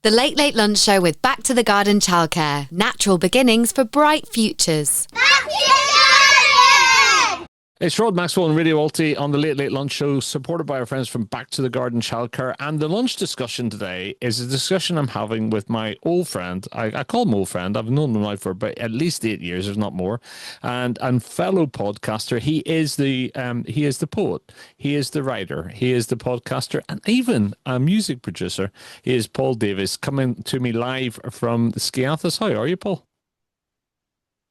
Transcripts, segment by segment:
The Late Late Lunch Show with Back to the Garden Childcare. Natural beginnings for bright futures. Back to the garden! It's Rod Maxwell and Radio Alti on the Late Late Lunch Show, supported by our friends from Back to the Garden Childcare. And the lunch discussion today is a discussion I'm having with my old friend. I call him old friend. I've known him now for about at least 8 years, if not more. And fellow podcaster. He is the poet. He is the writer. He is the podcaster, and even a music producer. He is Paul Davies, coming to me live from the Skiathos. How are you, Paul?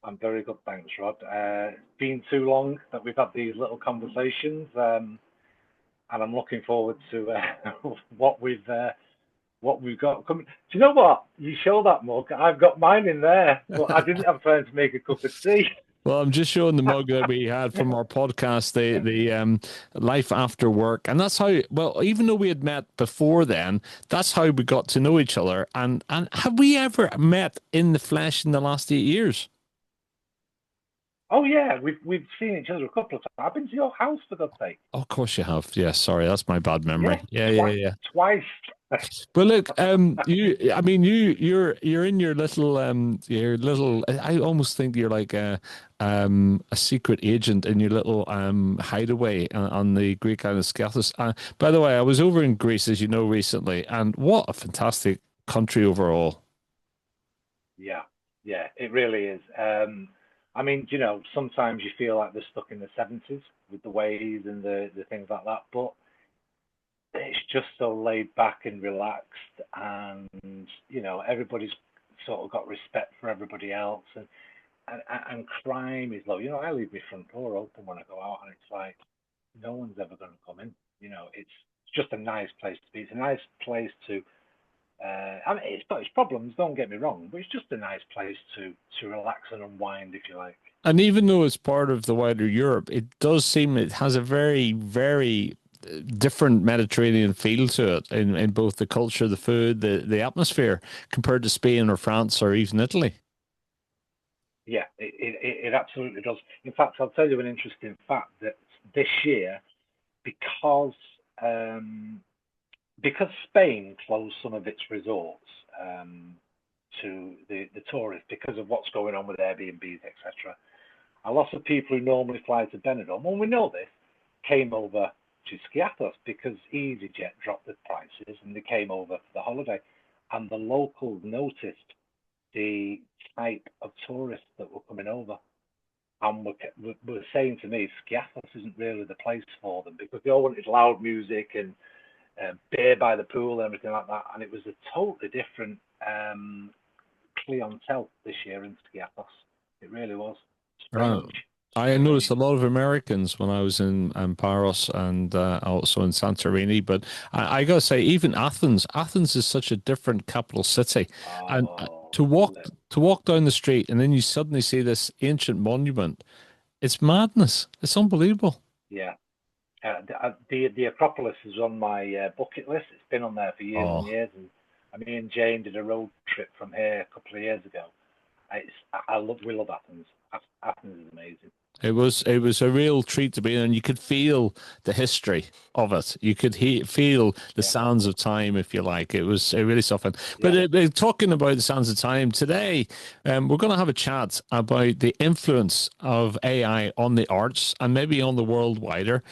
I'm very good, thanks, Rod. It's been too long that we've had these little conversations, and I'm looking forward to what we've got coming. Do you know what? You show that mug. I've got mine in there, but I didn't have time to make a cup of tea. Well, I'm just showing the mug that we had from our podcast, the Life After Work. And that's how, well, even though we had met before then, that's how we got to know each other. And have we ever met in the flesh in the last 8 years? Oh yeah, we've seen each other a couple of times. I've been to your house, for God's sake. Oh, of course you have. Yeah, sorry, that's my bad memory. Yeah. Twice. But look, you're in your little. I almost think you're like a secret agent in your little hideaway on the Greek island of Skiathos. By the way, I was over in Greece, as you know, recently, and what a fantastic country overall. Yeah, it really is. I mean, you know, sometimes you feel like they're stuck in the 70s with the ways and the things like that, but it's just so laid back and relaxed, and you know, everybody's sort of got respect for everybody else, and crime is low. You know, I leave my front door open when I go out, and it's like no one's ever going to come in. You know, it's just a nice place to be. It's a nice place to. I mean, it's got its problems, don't get me wrong, but it's just a nice place to relax and unwind, if you like. And even though it's part of the wider Europe, it does seem it has a very, very different Mediterranean feel to it in both the culture, the food, the atmosphere, compared to Spain or France or even Italy. Yeah, it absolutely does. In fact, I'll tell you an interesting fact that this year, because Spain closed some of its resorts to the tourists because of what's going on with Airbnbs, etc. A lot of people who normally fly to Benidorm, and we know this, came over to Skiathos because EasyJet dropped the prices and they came over for the holiday. And the locals noticed the type of tourists that were coming over. And were saying to me, Skiathos isn't really the place for them because they all wanted loud music and beer by the pool and everything like that, and it was a totally different clientele this year in Skiathos. It really was strange. I noticed a lot of Americans when I was in Paros and also in Santorini, but I gotta say, even Athens is such a different capital city, and to walk down the street and then you suddenly see this ancient monument, it's madness. It's unbelievable. Yeah. The Acropolis is on my bucket list. It's been on there for years and years. And me and Jane did a road trip from here a couple of years ago. We love Athens. Athens is amazing. It was a real treat to be in, and you could feel the history of it. You could feel the sounds of time, if you like. It was really something. But talking about the sounds of time today, we're going to have a chat about the influence of AI on the arts and maybe on the world wider,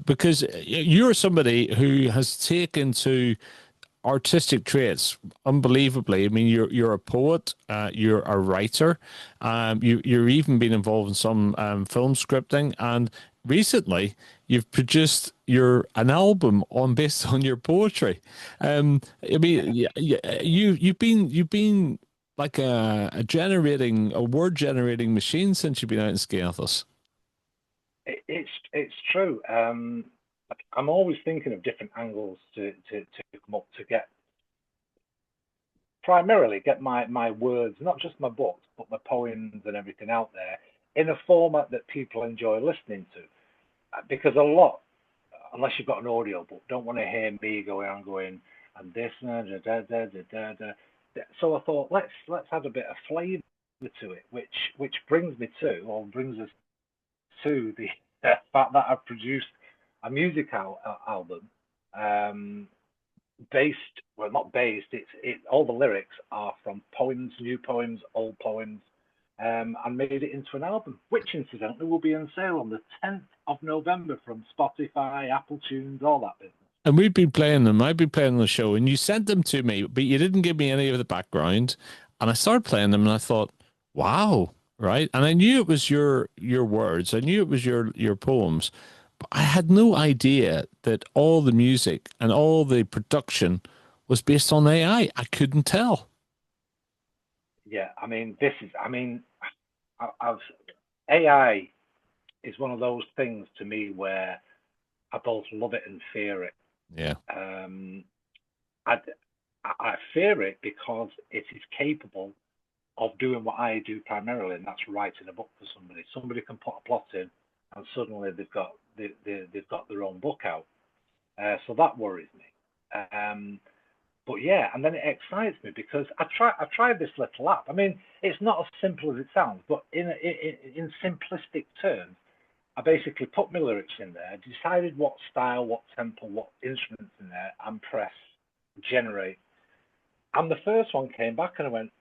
because you're somebody who has taken to artistic traits unbelievably. I mean, you're a poet, you're a writer, you're even been involved in some film scripting, and recently you've produced an album based on your poetry. I mean, you've been like a word generating machine since you've been out in Skiathos. It's true. I'm always thinking of different angles to come up to primarily get my words, not just my books, but my poems and everything out there in a format that people enjoy listening to. Because a lot, unless you've got an audio book, don't want to hear me going and this da. So I thought let's add a bit of flavour to it, which brings us to the fact that I've produced a music album based, well, not based. All the lyrics are from poems, new poems, old poems, and made it into an album, which incidentally will be on sale on the 10th of November from Spotify, Apple Tunes, all that business. And we'd been playing them. I'd been playing the show, and you sent them to me, but you didn't give me any of the background. And I started playing them, and I thought, wow, right? And I knew it was your words. I knew it was your poems, but I had no idea that all the music and all the production was based on AI. I couldn't tell. Yeah, I mean, I've AI is one of those things to me where I both love it and fear it. Yeah. I, I fear it because it is capable of doing what I do primarily, and that's writing a book for somebody. Somebody can put a plot in, and suddenly they've got their own book out. So that worries me. But yeah, and then it excites me because I tried this little app. I mean, it's not as simple as it sounds, but in simplistic terms, I basically put my lyrics in there, decided what style, what tempo, what instruments in there, and press generate. And the first one came back, and I went,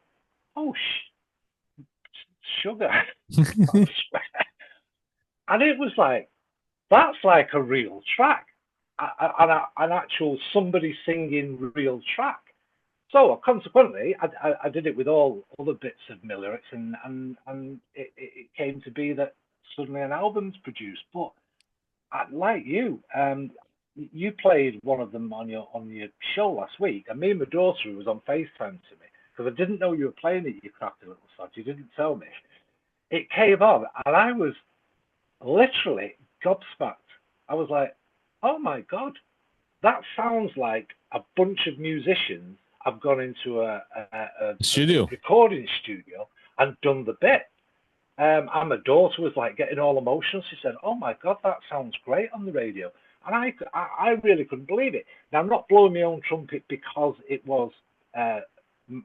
"Oh, sugar!" And it was like, that's like a real track, an actual somebody singing real track. So consequently, I did it with all other bits of my lyrics, and it came to be that suddenly an album's produced. But like you played one of them on your show last week, and me and my daughter who was on FaceTime to me because I didn't know you were playing it. You crafty little sod. You didn't tell me. It came on, and I was literally gobsmacked. I was like, "Oh my god, that sounds like a bunch of musicians have gone into a Studio. recording studio and done the bit." And my daughter was like getting all emotional. She said, "Oh my god, that sounds great on the radio." And I really couldn't believe it. Now, I'm not blowing my own trumpet because it was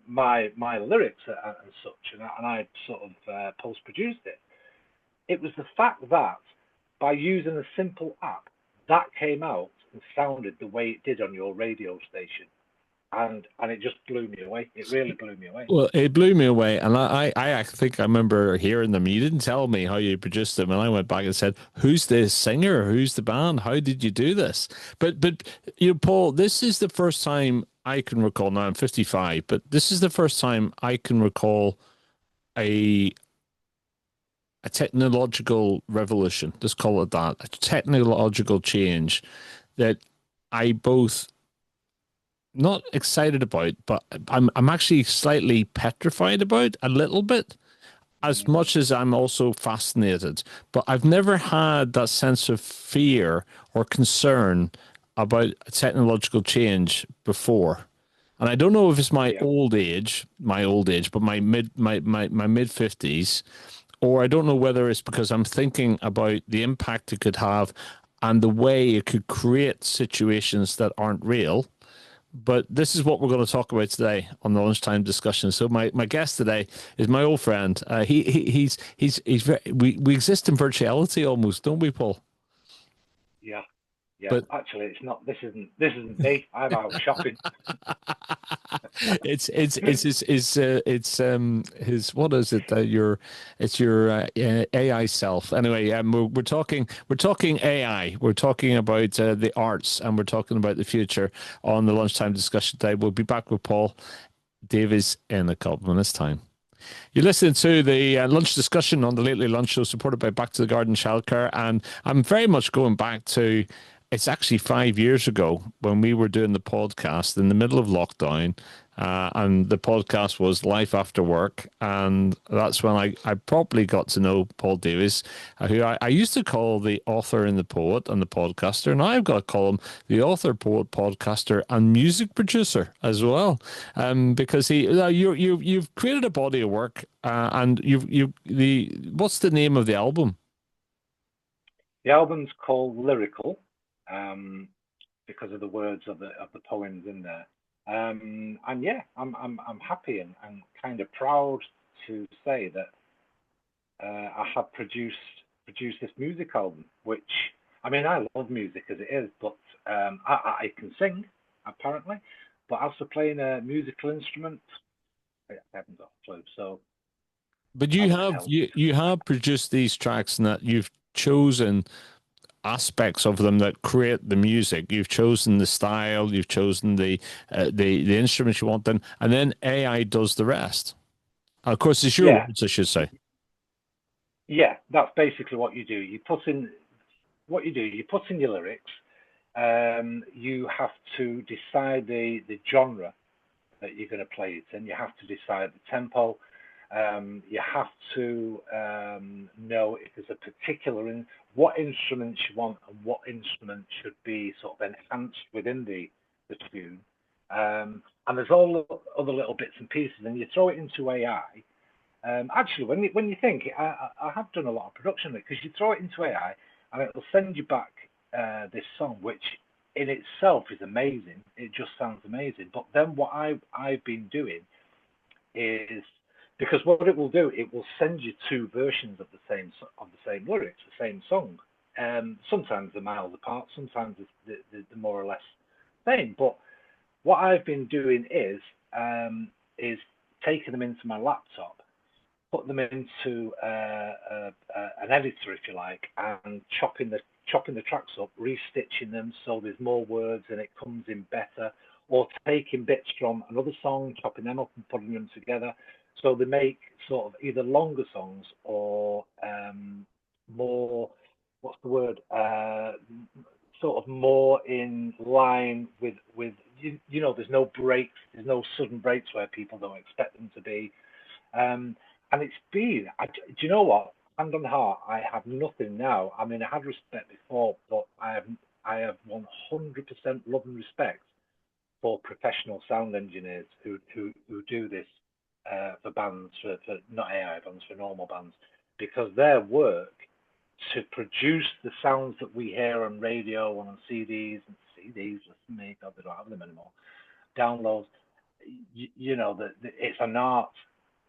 my lyrics and such, and I sort of post-produced it. It was the fact that by using a simple app, that came out and sounded the way it did on your radio station. And it just blew me away. It really blew me away. Well, it blew me away, and I think I remember hearing them. You didn't tell me how you produced them, and I went back and said, "Who's the singer? Who's the band? How did you do this?" But you know, Paul, this is the first time I can recall. Now I'm 55, but this is the first time I can recall a technological revolution. Let's call it that. A technological change that I both not excited about, but I'm actually slightly petrified about a little bit, as much as I'm also fascinated. But I've never had that sense of fear or concern about technological change before. And I don't know if it's my old age, but my mid 50s, or I don't know whether it's because I'm thinking about the impact it could have and the way it could create situations that aren't real. But this is what we're going to talk about today on the lunchtime discussion. So my guest today is my old friend. He's very, we exist in virtuality almost, don't we, Paul? Yeah. Yeah, but actually, it's not. This isn't me. I'm out shopping. it's his what is it? Your AI self. Anyway, we're talking AI. We're talking about the arts, and we're talking about the future on the lunchtime discussion today. We'll be back with Paul Davies in a couple minutes' time. You're listening to the lunch discussion on the Lately Lunch Show, supported by Back to the Garden Childcare, and I'm very much going back to. It's actually 5 years ago when we were doing the podcast in the middle of lockdown, and the podcast was Life After Work. And that's when I properly got to know Paul Davies, who I used to call the author and the poet and the podcaster. Now I've got to call him the author, poet, podcaster, and music producer as well, because you've created a body of work, and what's the name of the album? The album's called Lyrical. Because of the words of the poems in there, and yeah, I'm happy and kind of proud to say that I have produced this music album. Which, I mean, I love music as it is, but I can sing. apparently. But as for playing a musical instrument, I haven't got a clue. So, But you have produced these tracks, and that you've chosen aspects of them that create the music. You've chosen the style, you've chosen the instruments you want, and then AI does the rest. Of course, it's your yeah, words, I should say. yeah, that's basically what you do. You put in your lyrics. You have to decide the genre that you're going to play it in. You have to decide the tempo. You have to know if there's a particular what instruments you want and what instrument should be sort of enhanced within the tune. And there's all other little bits and pieces, and you throw it into AI. Actually, when you think, I have done a lot of production because you throw it into AI and it will send you back this song, which in itself is amazing. It just sounds amazing. But then what I've been doing is, because what it will do, it will send you two versions of the same lyrics, the same song. Sometimes they're miles apart, sometimes they're more or less same. But what I've been doing is taking them into my laptop, put them into an editor, if you like, and chopping the tracks up, restitching them so there's more words and it comes in better, or taking bits from another song, chopping them up and putting them together, so they make sort of either longer songs or more, what's the word, sort of more in line with you know, there's no breaks, there's no sudden breaks where people don't expect them to be. And it's been, do you know what? Hand on heart, I have nothing now. I mean, I had respect before, but I have 100% love and respect for professional sound engineers who do this for bands, for not AI bands, for normal bands, because their work to produce the sounds that we hear on radio and on CDs, listen to me, God, they don't have them anymore, downloads, you know, it's an art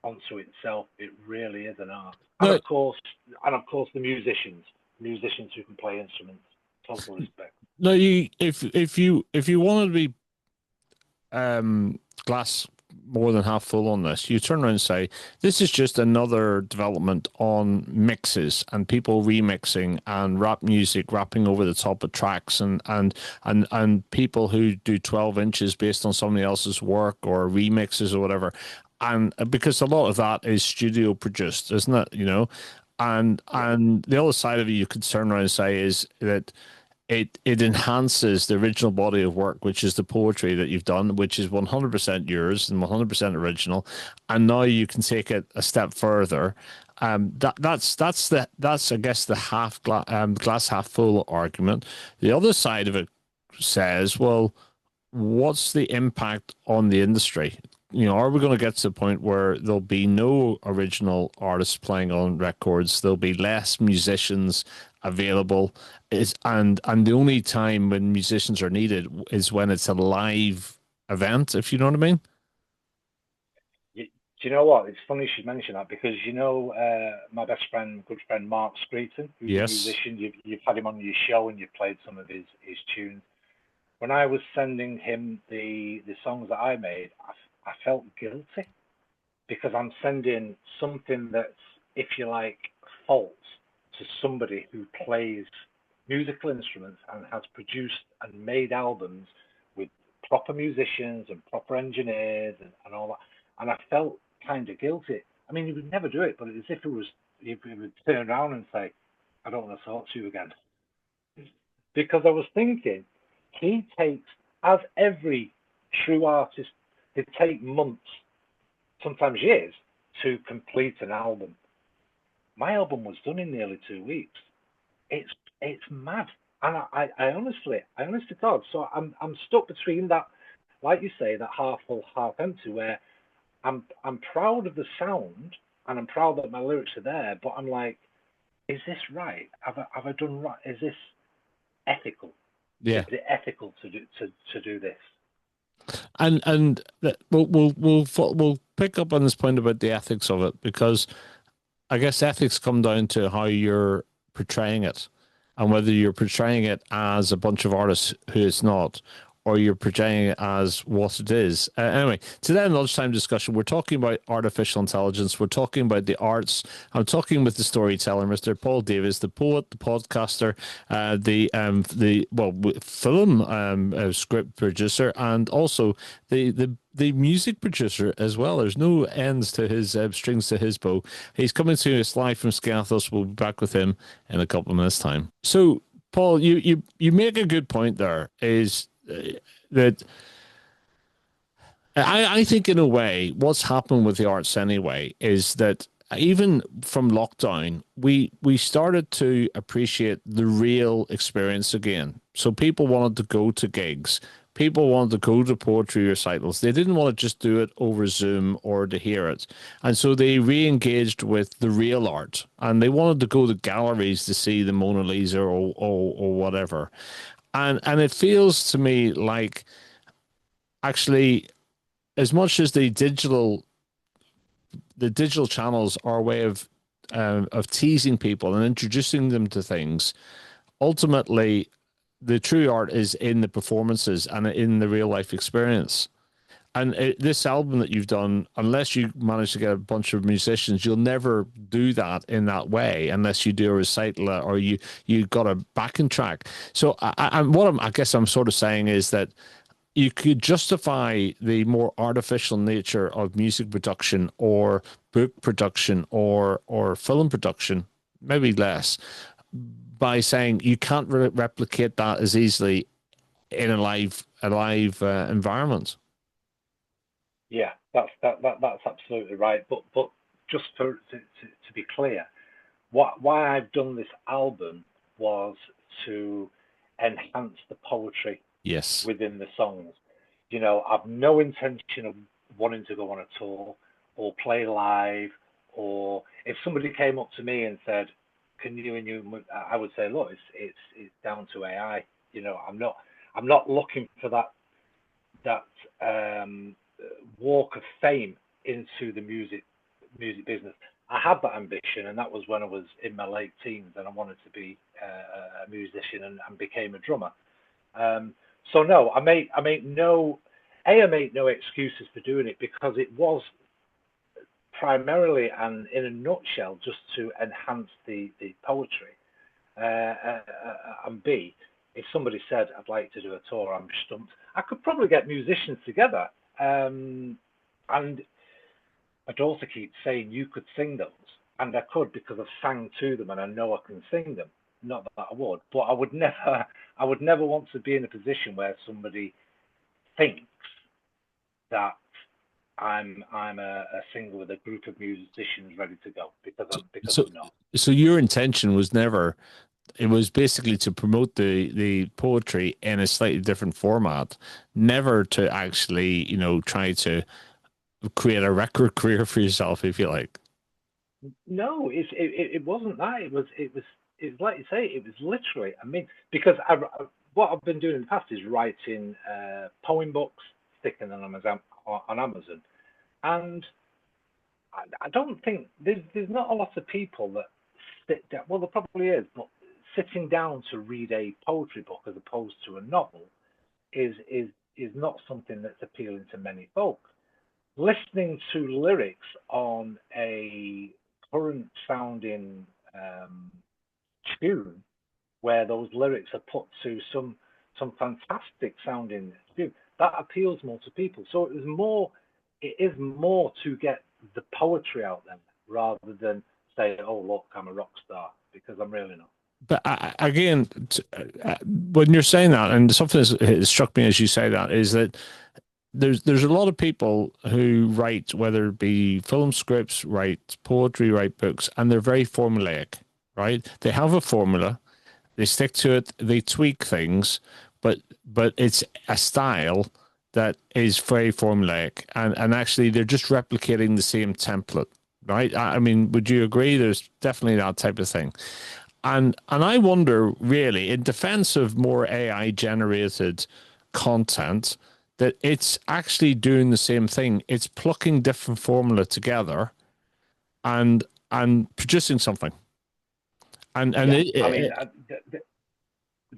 onto itself. It really is an art. And of course the musicians who can play instruments, total respect. No, if you wanted to be glass more than half full on this, you turn around and say, this is just another development on mixes and people remixing and rap music rapping over the top of tracks, and people who do 12 inches based on somebody else's work or remixes or whatever. And because a lot of that is studio produced, isn't it? You know, and the other side of it you could turn around and say is that it enhances the original body of work, which is the poetry that you've done, which is 100% yours and 100% original. And now you can take it a step further. That's I guess the glass half full argument. The other side of it says, well, what's the impact on the industry? You know, are we going to get to the point where there'll be no original artists playing on records? There'll be less musicians available, and the only time when musicians are needed is when it's a live event, if you know what I mean. Do you know what? It's funny you should mention that, because you know my good friend Mark Screeton, who's a musician. You've had him on your show and you've played some of his tunes. When I was sending him the songs that I made, I felt guilty, because I'm sending something that's, if you like, false to somebody who plays musical instruments and has produced and made albums with proper musicians and proper engineers and all that. And I felt kind of guilty. I mean, he would never do it, but it's as if he would turn around and say, I don't want to talk to you again. Because I was thinking, he takes, as every true artist, they take months, sometimes years, to complete an album. My album was done in nearly 2 weeks. It's mad, and I honestly thought. So I'm stuck between that, like you say, that half full, half empty, where I'm proud of the sound and I'm proud that my lyrics are there, but I'm like, is this right? Have I done right? Is this ethical? Yeah. Is it ethical to do this? And we'll pick up on this point about the ethics of it, because I guess ethics come down to how you're portraying it, and whether you're portraying it as a bunch of artists who it's not, or you're projecting it as what it is. Anyway, today in lunchtime discussion, we're talking about artificial intelligence. We're talking about the arts. I'm talking with the storyteller, Mr. Paul Davies, the poet, the podcaster, film script producer, and also the music producer as well. There's no ends to his strings to his bow. He's coming to us live from Scathos. We'll be back with him in a couple of minutes' time. So, Paul, you make a good point there, is that I think in a way what's happened with the arts anyway is that even from lockdown, we started to appreciate the real experience again. So people wanted to go to gigs. People wanted to go to poetry recitals. They didn't want to just do it over Zoom or to hear it. And so they re-engaged with the real art, and they wanted to go to galleries to see the Mona Lisa or whatever. And it feels to me like actually, as much as the digital channels are a way of teasing people and introducing them to things, ultimately the true art is in the performances and in the real life experience. And this album that you've done, unless you manage to get a bunch of musicians, you'll never do that in that way unless you do a recital or you got a backing track. So I guess I'm sort of saying is that you could justify the more artificial nature of music production or book production or film production, maybe less, by saying you can't replicate that as easily in a live environment. Yeah, that's absolutely right. But just to be clear, why I've done this album was to enhance the poetry within the songs. You know, I've no intention of wanting to go on a tour or play live, or if somebody came up to me and said, "Can you?" I would say, "Look, it's down to AI." You know, I'm not looking for that walk of fame into the music business. I had that ambition, and that was when I was in my late teens, and I wanted to be a musician and became a drummer. So no, I make no excuses for doing it, because it was primarily and in a nutshell just to enhance the poetry. And B, if somebody said I'd like to do a tour, I'm stumped. I could probably get musicians together, and my daughter keeps saying you could sing those, and I could, because I've sang to them and I know I can sing them. Not that I would, but I would never want to be in a position where somebody thinks that I'm a singer with a group of musicians ready to go, because I'm not. So your intention was never. It was basically to promote the poetry in a slightly different format, never to actually, try to create a record career for yourself, if you like. No, it wasn't that. It was like you say. It was literally. I mean, because what I've been doing in the past is writing poem books, sticking them on Amazon, and I don't think there's not a lot of people that sit down. Well, there probably is, but sitting down to read a poetry book as opposed to a novel is not something that's appealing to many folk. Listening to lyrics on a current sounding tune, where those lyrics are put to some fantastic sounding tune, that appeals more to people. So it is more to get the poetry out there, rather than say, "Oh, look, I'm a rock star," because I'm really not. But again, when you're saying that, and something that struck me as you say that, is that there's a lot of people who write, whether it be film scripts, write poetry, write books, and they're very formulaic, right? They have a formula, they stick to it, they tweak things, but it's a style that is very formulaic, and actually they're just replicating the same template, right? I mean, would you agree? There's definitely that type of thing. And I wonder, really, in defense of more AI generated content, that it's actually doing the same thing. It's plucking different formula together and producing something. And yeah,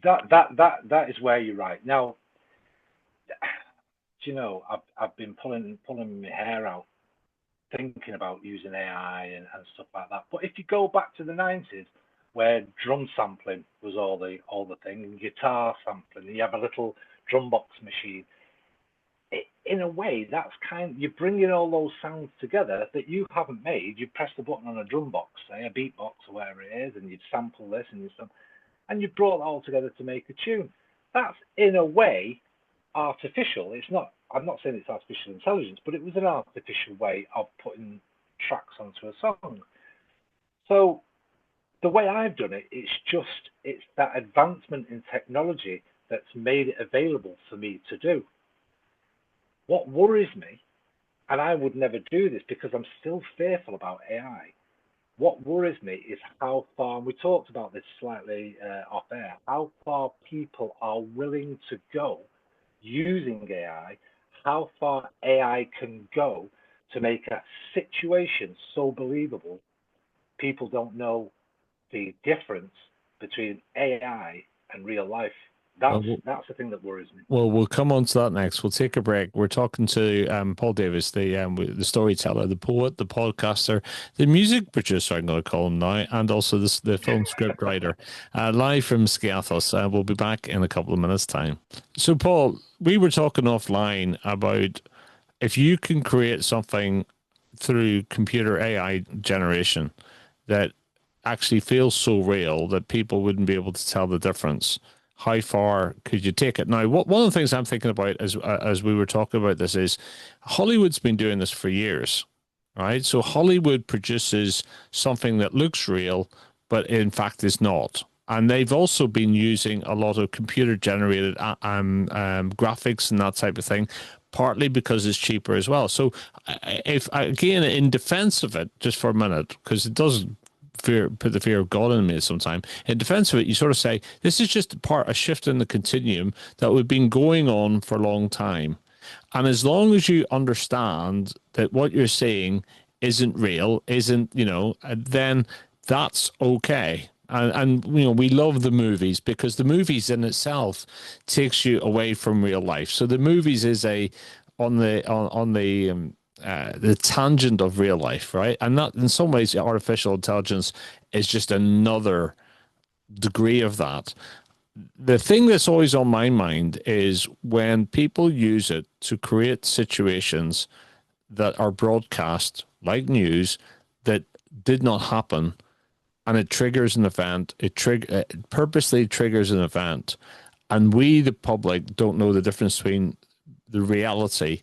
that is where you're right. Now, do you know, I've been pulling my hair out thinking about using AI and stuff like that. But if you go back to the 90s, where drum sampling was all the thing, and guitar sampling, you have a little drum box machine. In a way, that's you're bringing all those sounds together that you haven't made. You press the button on a drum box, say a beatbox or whatever it is, and you'd sample this and you brought it all together to make a tune. That's in a way artificial. It's not. I'm not saying it's artificial intelligence, but it was an artificial way of putting tracks onto a song. So the way I've done it, it's that advancement in technology that's made it available for me to do. What worries me, and I would never do this because I'm still fearful about AI. What worries me is how far, and we talked about this slightly off air, how far people are willing to go using AI, how far AI can go to make a situation so believable, people don't know the difference between AI and real life. That's the thing that worries me. Well, we'll come on to that next. We'll take a break. We're talking to Paul Davies, the storyteller, the poet, the podcaster, the music producer, I'm going to call him now, and also the film script writer, live from Skiathos. We'll be back in a couple of minutes' time. So, Paul, we were talking offline about if you can create something through computer AI generation that actually feels so real that people wouldn't be able to tell the difference. How far could you take it? Now, one of the things I'm thinking about as we were talking about this is Hollywood's been doing this for years, right? So Hollywood produces something that looks real, but in fact is not. And they've also been using a lot of computer-generated graphics and that type of thing, partly because it's cheaper as well. So if, again, in defense of it, just for a minute, because it does put the fear of God in me sometime. In defense of it, you sort of say, this is just a shift in the continuum that we've been going on for a long time. And as long as you understand that what you're saying isn't real, then that's okay. And we love the movies because the movies in itself takes you away from real life. So the movies is on the tangent of real life, right? And that, in some ways, artificial intelligence is just another degree of that. The thing that's always on my mind is when people use it to create situations that are broadcast, like news, that did not happen, and it triggers an event. It purposely triggers an event, and we, the public, don't know the difference between the reality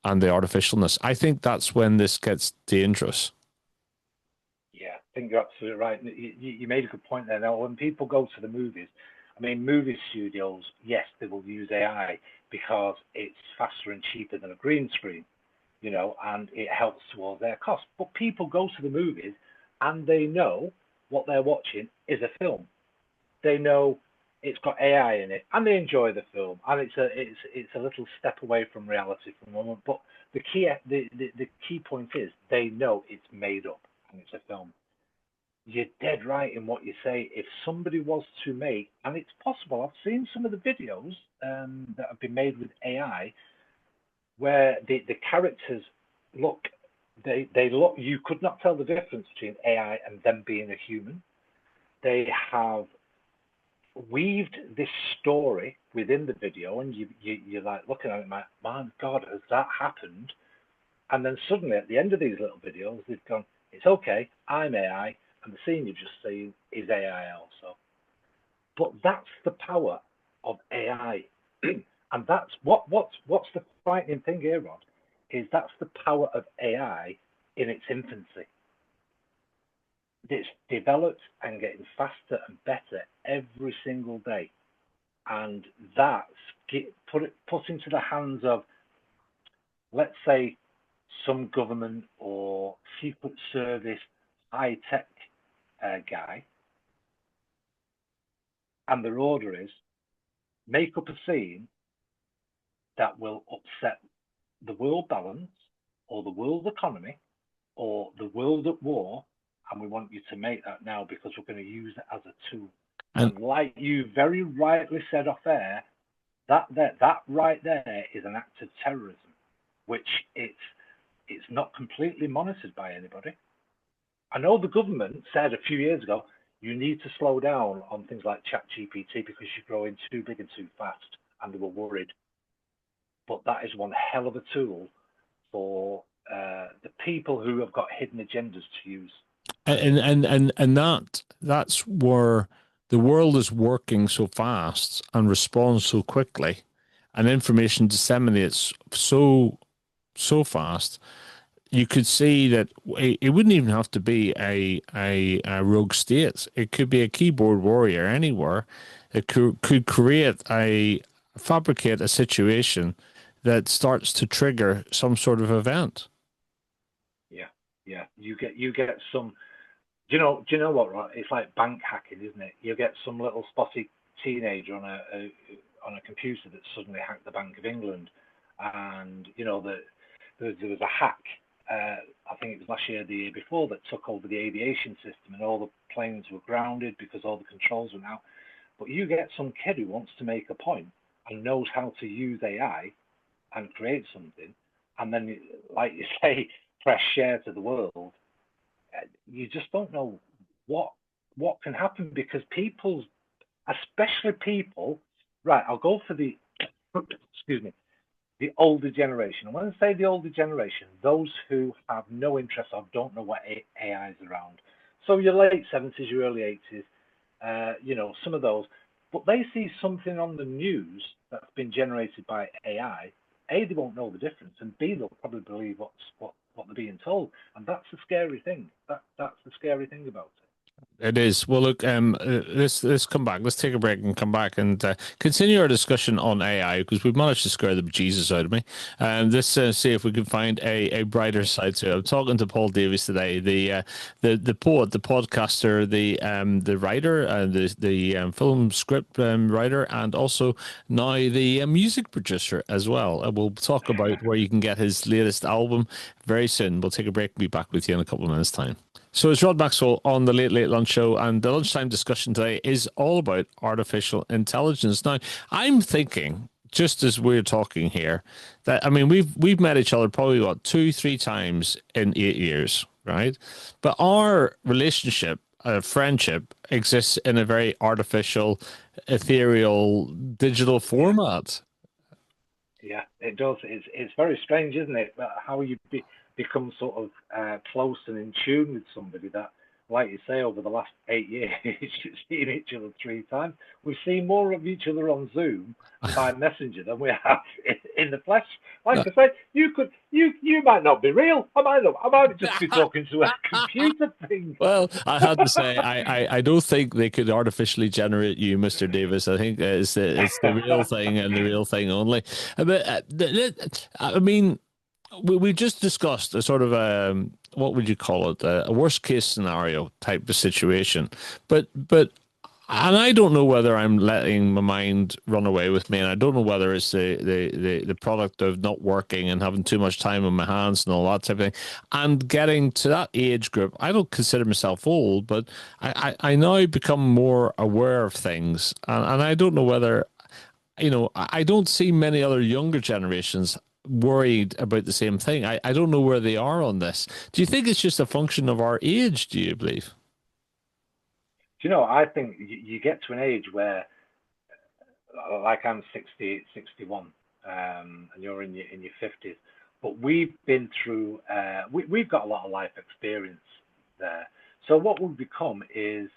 and the artificialness. I think that's when this gets dangerous. Yeah, I think you're absolutely right. You made a good point there. Now, when people go to the movies, I mean, movie studios, yes, they will use AI because it's faster and cheaper than a green screen, and it helps towards their cost. But people go to the movies and they know what they're watching is a film. They know it's got AI in it, and they enjoy the film, and it's a little step away from reality for a moment. But the key point is they know it's made up and it's a film. You're dead right in what you say. If somebody was to make, and it's possible, I've seen some of the videos that have been made with AI, where the characters look, they look. You could not tell the difference between AI and them being a human. They have weaved this story within the video, and you're like looking at it, like, my God, has that happened? And then suddenly at the end of these little videos, they've gone, it's okay, I'm AI, and the scene you've just seen is AI also. But that's the power of AI, and that's what's the frightening thing here, Rod, is that's the power of AI in its infancy. It's developed and getting faster and better every single day, and that's put into the hands of, let's say, some government or secret service high-tech guy, and their order is make up a scene that will upset the world balance or the world economy or the world at war, and we want you to make that now because we're going to use it as a tool. And like you very rightly said off air, that right there is an act of terrorism, which it's not completely monitored by anybody. I know the government said a few years ago you need to slow down on things like ChatGPT because you're growing too big and too fast, and they were worried. But that is one hell of a tool for the people who have got hidden agendas to use. And that's where the world is working so fast and responds so quickly, and information disseminates so fast. You could see that it wouldn't even have to be a rogue state. It could be a keyboard warrior anywhere. It could fabricate a situation that starts to trigger some sort of event. Yeah. You get some. Do you know what? Right? It's like bank hacking, isn't it? You get some little spotty teenager on a computer that suddenly hacked the Bank of England, and there was a hack. I think it was last year, the year before, that took over the aviation system, and all the planes were grounded because all the controls were out. But you get some kid who wants to make a point and knows how to use AI and create something, and then, like you say, press share to the world. You just don't know what can happen, because especially people, right? I'll go for the excuse me, the older generation. And when I say the older generation, those who have no interest or don't know what AI is around. So your late 70s, your early 80s, some of those, but they see something on the news that's been generated by AI. A, they won't know the difference, and B, they'll probably believe what they're being told, and that's the scary thing. That's the scary thing about it. It is. Well, look, let's come back. Let's take a break and come back and continue our discussion on AI, because we've managed to scare the bejesus out of me. And let's see if we can find a brighter side to it. I'm talking to Paul Davies today, the poet, the podcaster, the writer, the film script writer, and also now the music producer as well. And we'll talk about where you can get his latest album very soon. We'll take a break and be back with you in a couple of minutes' time. So it's Rod Maxwell on the Late Late Lunch Show, and the lunchtime discussion today is all about artificial intelligence. Now, I'm thinking, just as we're talking here, that we've met each other probably 2-3 times in 8 years, right? But our relationship, friendship, exists in a very artificial, ethereal, digital format. Yeah, it does. It's very strange, isn't it? How you become sort of close and in tune with somebody that, like you say, over the last 8 years, you've seen each other 3 times. We've seen more of each other on Zoom by Messenger than we have in the flesh. Like I say, you might not be real. I might just be talking to a computer thing. Well, I had to say, I don't think they could artificially generate you, Mr. Davis. I think it's the real thing and the real thing only. But we just discussed a sort of what would you call it, a worst case scenario type of situation, but and I don't know whether I'm letting my mind run away with me, and I don't know whether it's the product of not working and having too much time on my hands and all that type of thing, and getting to that age group. I don't consider myself old, but I now become more aware of things, and I don't know whether, I don't see many other younger generations worried about the same thing. I don't know where they are on this. Do you think it's just a function of our age, do you believe? I think you get to an age where, like I'm 60, 61, and you're in your 50s, but we've been through, we've got a lot of life experience there. So what we've become is,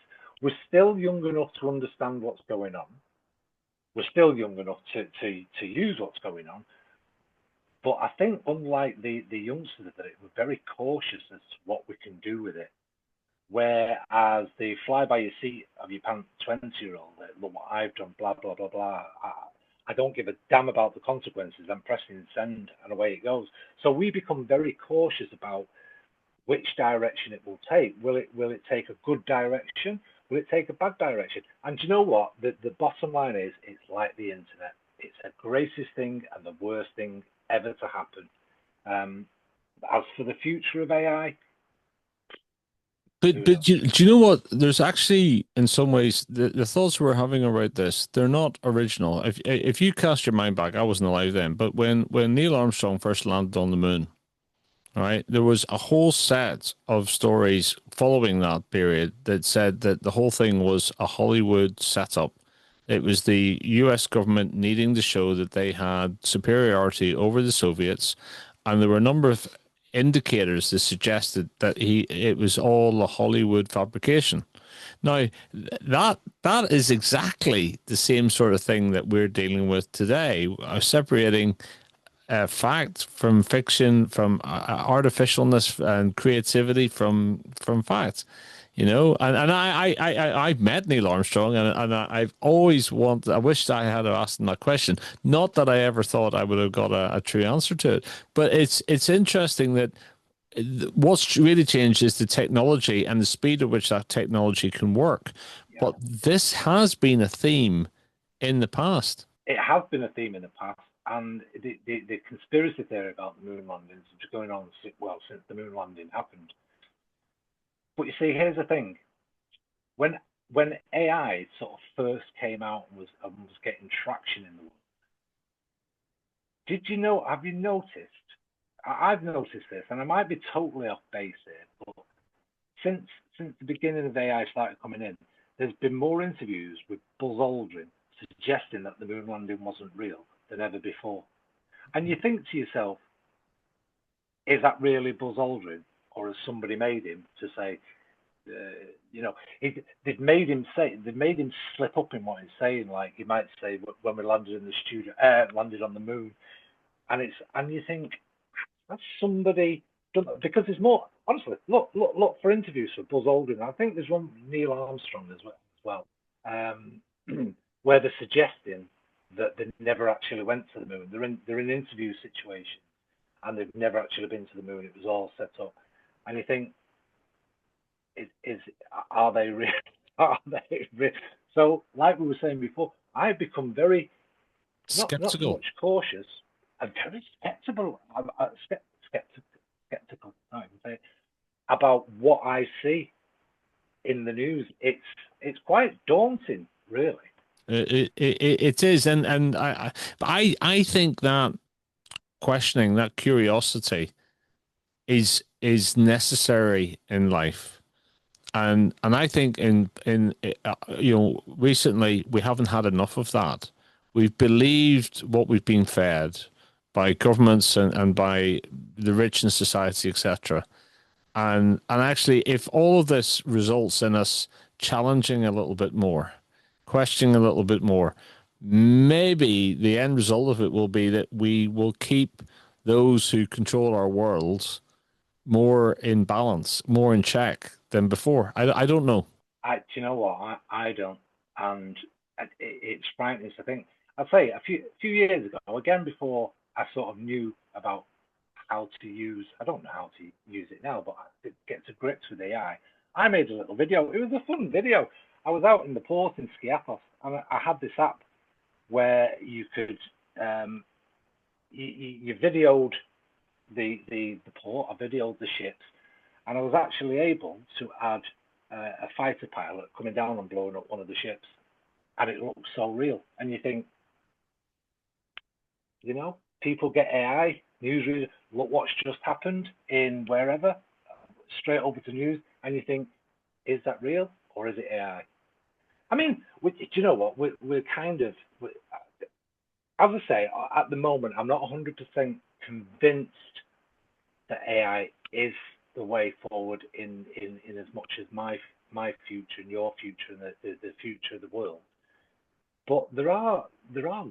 we're still young enough to understand what's going on. We're still young enough to use what's going on. But I think, unlike the youngsters, that we're very cautious as to what we can do with it. Whereas the fly by your seat of your pants 20-year-old, look what I've done, blah, blah, blah, blah. I don't give a damn about the consequences. I'm pressing send and away it goes. So we become very cautious about which direction it will take. Will it take a good direction? Will it take a bad direction? And do you know what? The bottom line is, it's like the internet. It's the greatest thing and the worst thing ever to happen. As for the future of AI, But Who knows? do you know what? There's actually, in some ways, the thoughts we're having about this, they're not original. If you cast your mind back, I wasn't alive then, but when Neil Armstrong first landed on the moon, right, there was a whole set of stories following that period that said that the whole thing was a Hollywood setup. It was the US government needing to show that they had superiority over the Soviets, and there were a number of indicators that suggested that it was all a Hollywood fabrication. Now, that is exactly the same sort of thing that we're dealing with today, separating fact from fiction, from artificialness and creativity from fact. You know, and I've met Neil Armstrong, and I've always wanted. I wished I had asked him that question. Not that I ever thought I would have got a true answer to it, but it's interesting that what's really changed is the technology and the speed at which that technology can work. Yeah. But this has been a theme in the past. It has been a theme in the past, and the conspiracy theory about the moon landings is going on since the moon landing happened. But you see, here's the thing: when AI sort of first came out and was getting traction in the world, did you know? Have you noticed? I've noticed this, and I might be totally off base here, but since the beginning of AI started coming in, there's been more interviews with Buzz Aldrin suggesting that the moon landing wasn't real than ever before. And you think to yourself, is that really Buzz Aldrin, or has somebody made him to say, they've made him slip up in what he's saying. Like he might say when we landed in the studio, landed on the moon, and you think that's somebody done, because there's more. Honestly, look for interviews for Buzz Aldrin. I think there's one with Neil Armstrong as well, where they're suggesting that they never actually went to the moon. They're in interview situations, and they've never actually been to the moon. It was all set up, and you think, are they real? Are they real? So, like we were saying before, I've become very not so much cautious and very skeptical. Skeptical. About what I see in the news. It's quite daunting, really. It is, and I think that questioning, that curiosity, is necessary in life, and I think in recently we haven't had enough of that. We've believed what we've been fed by governments and by the rich in society, etc. And actually, if all of this results in us challenging a little bit more, questioning a little bit more, maybe the end result of it will be that we will keep those who control our worlds more in balance, more in check than before. I don't know. Do you know what? I don't, and it's frightening to think. I'd say a few years ago, again before I sort of knew about how to use. I don't know how to use it now, but to get to grips with AI, I made a little video. It was a fun video. I was out in the port in Skiathos, and I had this app where you could you videoed the port, I videoed the ships, and I was actually able to add a fighter pilot coming down and blowing up one of the ships, and it looked so real. And you think, people get AI newsreaders. Look what's just happened in wherever, straight over to news, and you think, is that real or is it AI? I mean, do you know what? We're kind of, as I say, at the moment, I'm not 100% convinced that AI is the way forward in as much as my future and your future and the future of the world. But there are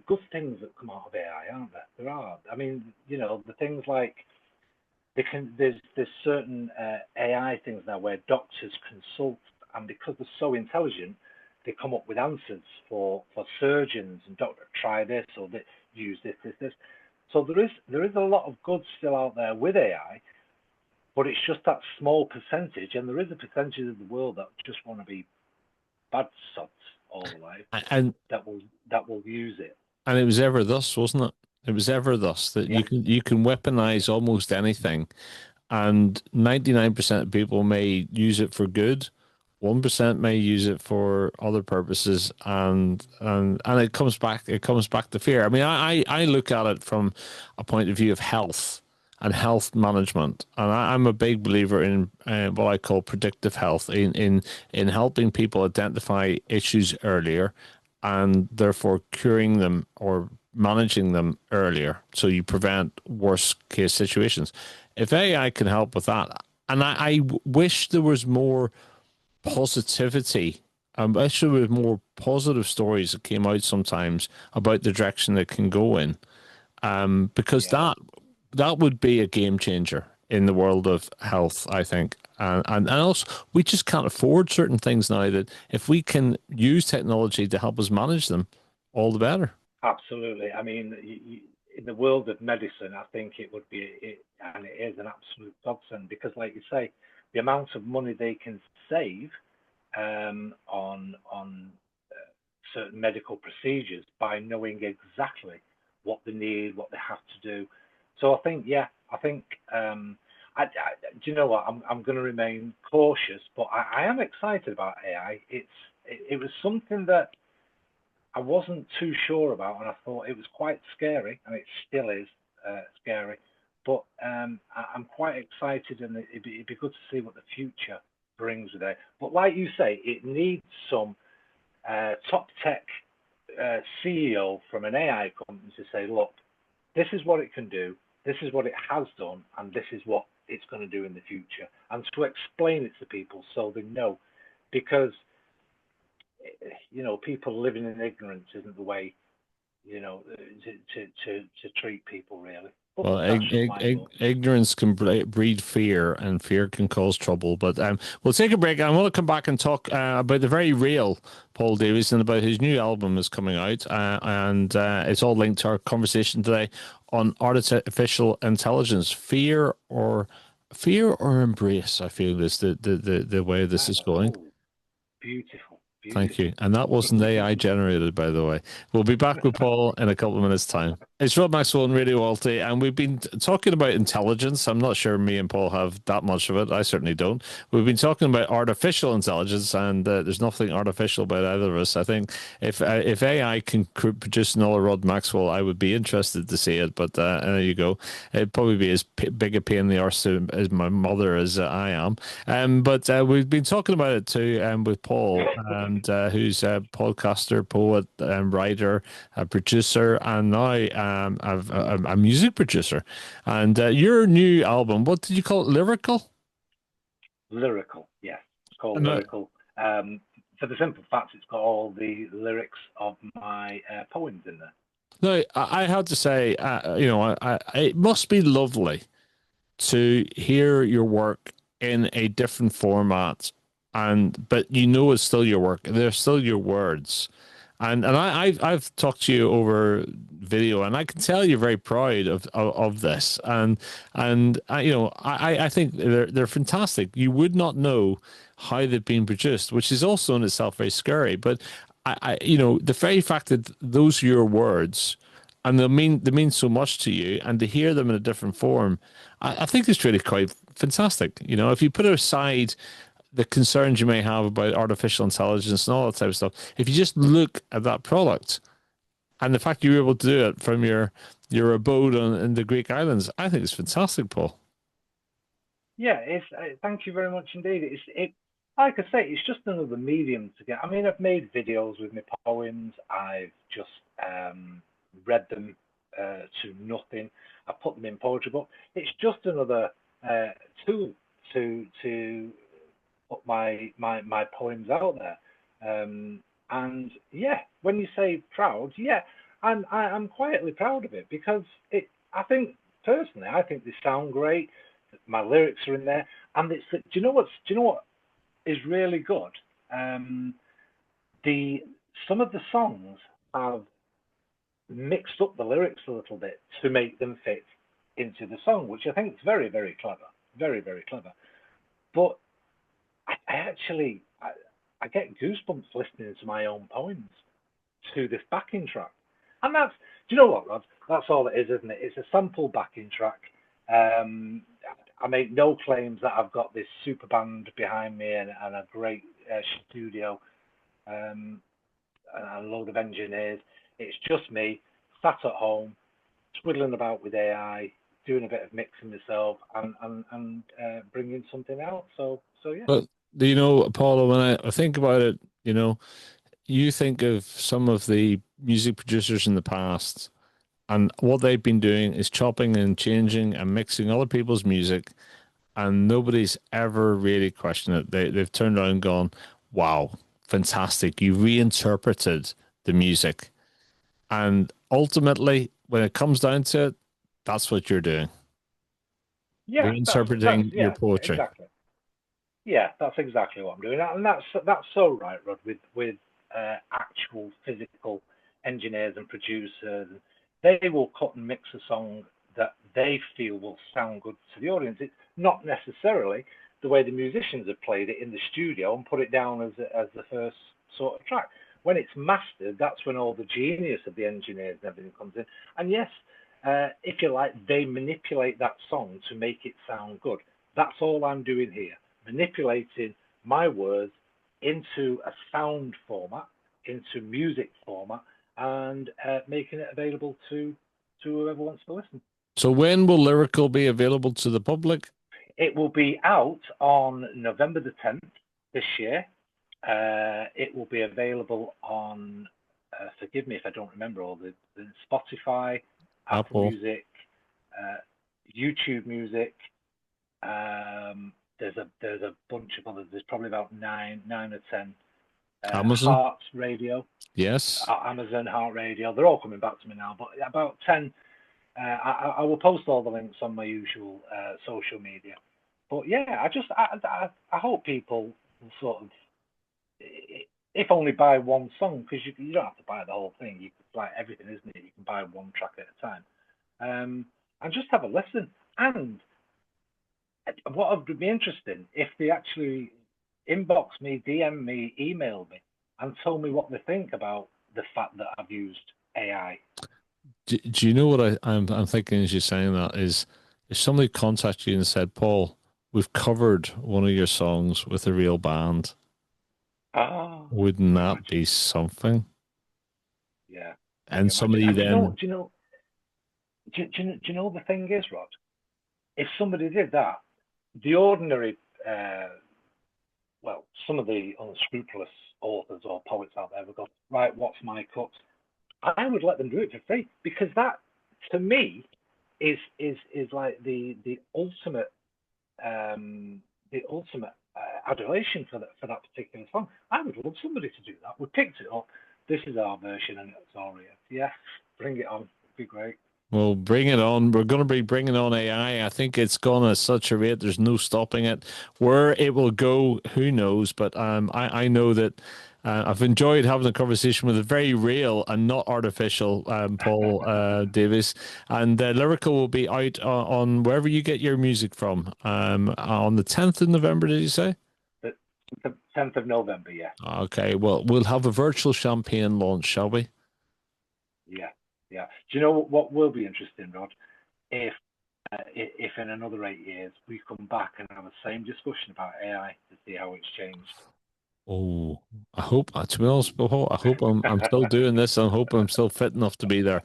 good things that come out of AI, aren't there? There are. I mean, the things like there's certain AI things now where doctors consult, and because they're so intelligent, they come up with answers for surgeons and doctor, try this or use this. So there is a lot of good still out there with AI, but it's just that small percentage, and there is a percentage of the world that just want to be bad sods all the way, and that will use it. And it was ever thus, wasn't it? It was ever thus that you can weaponize almost anything, and 99% of people may use it for good. 1% may use it for other purposes, and it comes back to fear. I mean, I look at it from a point of view of health and health management, and I'm a big believer in what I call predictive health, in helping people identify issues earlier, and therefore curing them or managing them earlier, so you prevent worst case situations. If AI can help with that, and I wish there was more positivity. I wish there were more positive stories that came out sometimes about the direction it can go in, because that would be a game changer in the world of health, I think. And also, we just can't afford certain things now that if we can use technology to help us manage them, all the better. Absolutely. I mean, in the world of medicine, I think it would be, and it is an absolute godsend because, like you say, the amount of money they can save on certain medical procedures by knowing exactly what they need, what they have to do. So I think, do you know what? I'm going to remain cautious, but I am excited about AI. It was something that I wasn't too sure about, and I thought it was quite scary, and it still is scary. But I'm quite excited, and it'd be good to see what the future brings with it. But like you say, it needs some top tech CEO from an AI company to say, look, this is what it can do, this is what it has done, and this is what it's going to do in the future, and to explain it to people so they know, because people living in ignorance isn't the way to treat people really. But Well, that's just my thoughts. ignorance can breed fear, and fear can cause trouble. But we'll take a break. I want to come back and talk about the very real Paul Davies and about his new album is coming out, and it's all linked to our conversation today on artificial intelligence. Fear or embrace, I feel, is the way this is going. Oh, beautiful, Thank you. beautiful. And that wasn't AI generated, by the way. We'll be back with Paul in a couple of minutes' time. It's Rod Maxwell and Radio Alti, and we've been talking about intelligence. I'm not sure me and Paul have that much of it. I certainly don't. We've been talking about artificial intelligence, and there's nothing artificial about either of us. I think if AI can produce another Rod Maxwell, I would be interested to see it. But there you go. It'd probably be as big a pain in the arse as my mother as I am. But we've been talking about it too with Paul, and who's a podcaster, poet, writer, a producer, and now a music producer. And your new album, what did you call it? Lyrical? Lyrical, yeah. It's called Lyrical. For the simple fact, it's got all the lyrics of my poems in there. No, I have to say, it must be lovely to hear your work in a different format, but it's still your work. They're still your words, and I've talked to you over video, and I can tell you're very proud of this, and I think they're fantastic. You would not know how they've been produced, which is also in itself very scary. But the very fact that those are your words, and they mean so much to you, and to hear them in a different form, I think it's really quite fantastic. If you put aside the concerns you may have about artificial intelligence and all that type of stuff, if you just look at that product and the fact you were able to do it from your abode in the Greek islands, I think it's fantastic, Paul. Yeah, thank you very much indeed. It like I say, it's just another medium to get. I mean, I've made videos with my poems. I've just read them to nothing. I put them in poetry book. It's just another tool to put my poems out there. And yeah, when you say proud, yeah, I'm quietly proud of it because I think personally, I think they sound great. My lyrics are in there, and do you know what is really good? Some of the songs have mixed up the lyrics a little bit to make them fit into the song, which I think is very, very clever, very, very clever. But I get goosebumps listening to my own poems to this backing track, and do you know what, Rod? That's all it is, isn't it? It's a sample backing track. I make no claims that I've got this super band behind me and a great studio and a load of engineers. It's just me, sat at home, twiddling about with AI, doing a bit of mixing myself, and bringing something out. So yeah. But you know, Paula, when I think about it, you know, you think of some of the music producers in the past, and what they've been doing is chopping and changing and mixing other people's music, and nobody's ever really questioned it. They've turned around and gone, "Wow, fantastic! You reinterpreted the music," and ultimately, when it comes down to it, that's what you're doing. Yeah, Reinterpreting your poetry. Exactly. Yeah, that's exactly what I'm doing, and that's so right, Rod. With actual physical engineers and producers, they will cut and mix a song that they feel will sound good to the audience. It's not necessarily the way the musicians have played it in the studio and put it down as the first sort of track. When it's mastered, that's when all the genius of the engineers and everything comes in. And yes, if you like, they manipulate that song to make it sound good. That's all I'm doing here, manipulating my words into a sound format, into music format, and making it available to whoever wants to listen. So when will Lyrical be available to the public? It will be out on November the 10th this year. It will be available on, forgive me if I don't remember all the Spotify, Apple Music, YouTube Music. There's a bunch of others. There's probably about nine or 10. Amazon? Heart Radio. Yes. Amazon, Heart Radio. They're all coming back to me now, but about 10. I will post all the links on my usual social media. But yeah, I hope people will sort of, if only buy one song, because you don't have to buy the whole thing. You can buy everything, isn't it? You can buy one track at a time, and just have a listen. And what would be interesting if they actually inbox me, DM me, email me, and tell me what they think about the fact that I've used AI. Do you know what I'm thinking as you're saying that is, if somebody contacted you and said, Paul, we've covered one of your songs with a real band. Wouldn't that be something? Yeah. And somebody then... Do you know the thing is, Rod? If somebody did that, the ordinary, some of the unscrupulous authors or poets out there would go, right, what's my cut? I would let them do it for free, because that, to me, is like the ultimate adulation for that particular song. I would love somebody to do that. We picked it up. This is our version, and it's all here. Yeah, bring it on. It'd be great. Well, bring it on. We're going to be bringing on AI. I think it's gone at such a rate, there's no stopping it. Where it will go, who knows? But I know that I've enjoyed having a conversation with a very real and not artificial Paul Davies. And Lyrical will be out on wherever you get your music from. On the 10th of November, did you say? The 10th of November, yeah. Okay, well, we'll have a virtual champagne launch, shall we? Yeah. Yeah. Do you know what will be interesting, Rod? If in another 8 years we come back and have the same discussion about AI to see how it's changed. Oh, I hope, to be honest, Paul, I hope I'm still doing this. I hope I'm still fit enough to be there.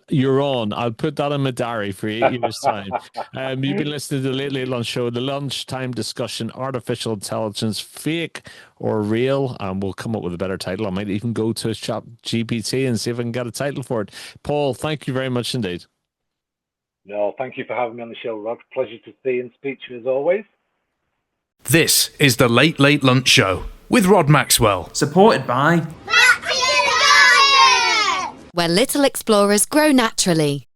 You're on. I'll put that in my diary for 8 years' time. You've been listening to the Late Late Lunch Show, the lunchtime discussion, artificial intelligence, fake or real. We'll come up with a better title. I might even go to Chat GPT and see if I can get a title for it. Paul, thank you very much indeed. No, thank you for having me on the show, Rod. Pleasure to see and speak to you as always. This is the Late Late Lunch Show with Rod Maxwell. Supported by Back to the garden! Where little explorers grow naturally.